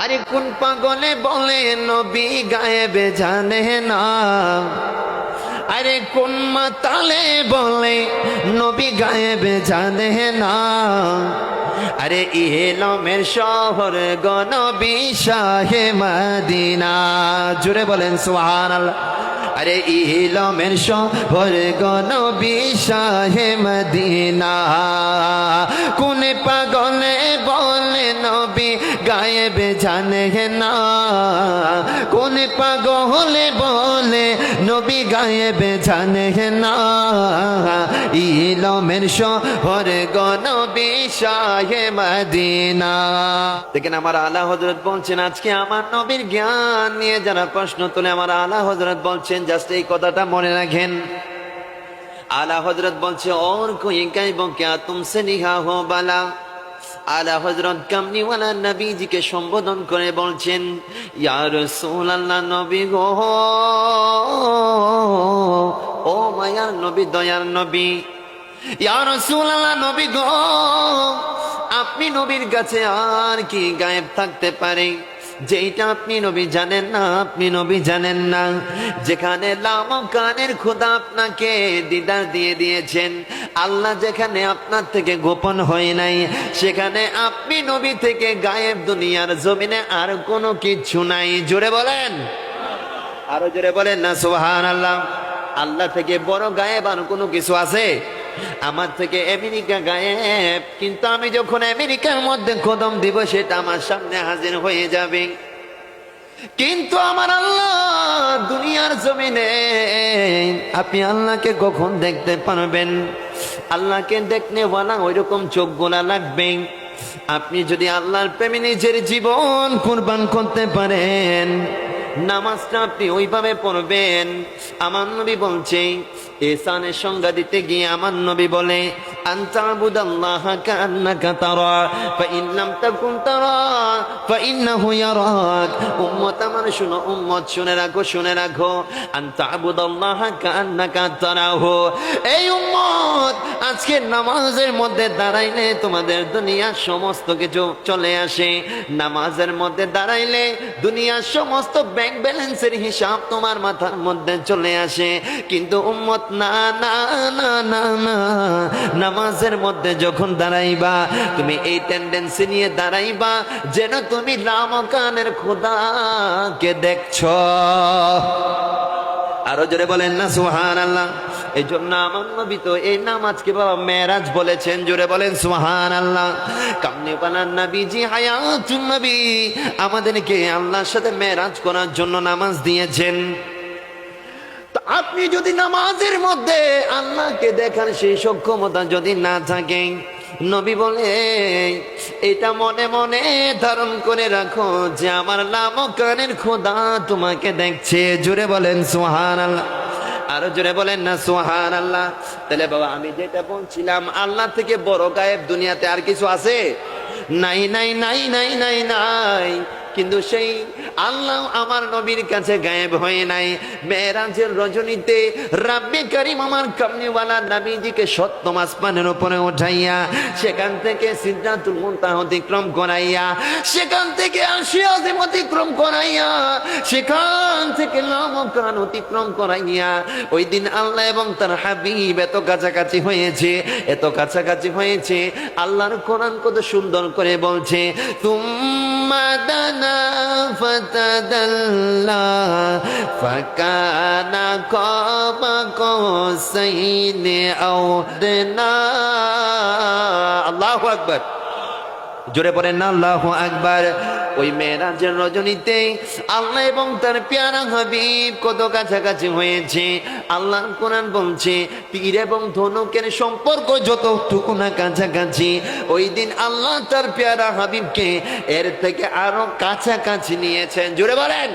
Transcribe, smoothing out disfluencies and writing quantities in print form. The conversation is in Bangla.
আরে কোন পাগলে বলে নবী গায়েব জানে না, আরে কোন মাতালে বলে নবী গায়েব জানে না, আরে ইলমের শহর গো নবী শাহে মদিনা। জুড়ে বলেন সুবহানাল্লাহ। আরে ইলমের শহর গো নবী শাহে মদিনা, কোন পাগলে বলে নবী গায়েব জানে না, কোন পাগলে বলে নবী গায়েব জানে না, ইলমের শহর গো নবী শাহে মদিনা। দেখেন আমার আলা হযরত বলছেন, আজকে আমার নবীর জ্ঞান নিয়ে যারা প্রশ্ন তোলে, আমার আলা হযরত বলছেন জাস্ট এই কথাটা মনে রাখেন। আলা হযরত বলছে और कोई कहबो क्या तुमसे निहा हो बाला। আলা হযরত কামলিওয়ালা নবীজিকে সম্বোধন করে বলছেন, ইয়া রাসূলুল্লাহ নবী গো, ও মায়ার নবী, দয়ার নবী, ইয়া রাসূলুল্লাহ নবী গো, আপনি নবীর কাছে আর কি গায়েব থাকতে পারে যেটা আপনি নবী জানেন না, আপনি নবী জানেন না। যেখানে লামকানের খোদা আপনাকে দিদার দিয়ে দিয়েছেন, আল্লাহ যেখানে আপনার থেকে গোপন হয় নাই, সেখানে আপনি নবী থেকে গায়েব দুনিয়ার জমিনে আর কোনো কিছু নাই। জোরে বলেন, আরো জোরে বলেন না সুবহানাল্লাহ। আল্লাহ থেকে বড় গায়েব আর কোনো কিছু আছে? আমার থেকে আমেরিকা গায়েব, কিন্তু আমি যখন আমেরিকার মধ্যে কদম দিব সেটা আমার সামনে হাজির হয়ে যাবে। কিন্তু আমার আল্লাহ দুনিয়ার জমিনে, আপনি আল্লাহকে কখন দেখতে পারবেন? আল্লাহকে দেখতে ওয়ালা ওইরকম চোখ গোলা লাগবে। আপনি যদি আল্লাহর প্রেমে নিজের জীবন কুরবান করতে পারেন, নামাজটা আপনি ওইভাবে পড়বেন। আমার নবী বলছে, ইহসানের সংজ্ঞা দিতে গিয়ে আমার নবী বলে, আনতাবুদাল্লাহা কান্নাকা তারা ফাইন লাম তাকুন তারা ফাইন্নাহু ইয়ারাক। উম্মত আমার শুনো, উম্মত শুনে রাখো, শুনে রাখো, আনতাবুদাল্লাহা কান্নাকা তারাহু। এই উম্মত, আজকে নামাজের মধ্যে দাঁড়াইলে তোমাদের দুনিয়ার সমস্ত কিছু চলে আসে। নামাজের মধ্যে দাঁড়াইলে দুনিয়ার সমস্ত ব্যাংক ব্যালেন্সের হিসাব তোমার মাথার মধ্যে চলে আসে। কিন্তু উম্মত না না না না না, নামাজের মধ্যে যখন দাঁড়াইবা তুমি এই টেন্ডেন্সি নিয়ে দাঁড়াইবা যেন তুমি লামকানের খোদাকে দেখছো। আরো জোরে বলেন না সুবহানাল্লাহ। এই জন্য আমার নবী তো এই নামাজকে বাবা মেরাজ বলেছেন। জোরে বলেন সুবহানাল্লাহ। কামলিওয়ালা নবীজি হায়াতুন নবী আমাদেরকে আল্লাহর সাথে মেরাজ করার জন্য নামাজ দিয়েছেন। তো আপনি যদি নামাজের মধ্যে আল্লাহকে দেখার সেই সক্ষমতা যদি না থাকে, নবী বলে এটা মনে মনে ধারণ করে রাখো যে আমার লামকানের খোদা তোমাকে দেখছে। জোরে বলেন সুবহানাল্লাহ। আরো জোরে বলেন না সুবহানাল্লাহ। তাহলে বাবা আমি যেটা বলছিলাম, আল্লাহ থেকে বড় গায়েব দুনিয়াতে আর কিছু আছে? নাই নাই নাই নাই নাই নাই। কিন্তু সেই আল্লাহ আমার নবীর কাছে গায়েব হয়ে নাই। মেরাজের রজনীতে রাব্বে কারীম আমার কামলিওয়ালা নবীজিকে সপ্তম আসমানের উপরে উঠাইয়া, সেখান থেকে সিদরাতুল মুনতাহা অতিক্রম করাইয়া, সেখান থেকে আরশে আযম অতিক্রম করাইয়া, সেখান থেকে লামকান অতিক্রম করাইয়া, ওই দিন আল্লাহ এবং তার হাবিব এত কাছাকাছি হয়েছে, এত কাছাকাছি হয়েছে। আল্লাহর কোরআন কত সুন্দর করে বলছে, তুম্মা দানা فتدلى فكان قاب قوسين أو أدنى। আল্লাহু আকবার। জোরে পড়েন না আল্লাহু আকবার। ওই মেরাজের রজনীতে আল্লাহ এবং তার প্যারা হাবিব কত কাছাকাছি হয়েছে। আল্লাহ কোরআন বলছে, তীর এবং ধনুকের সম্পর্ক যতটুকু না কাছাকাছি, ওই দিন আল্লাহ তার প্যারা হাবিবকে এর থেকে আরো কাছাকাছি নিয়েছেন। জোরে বলেন।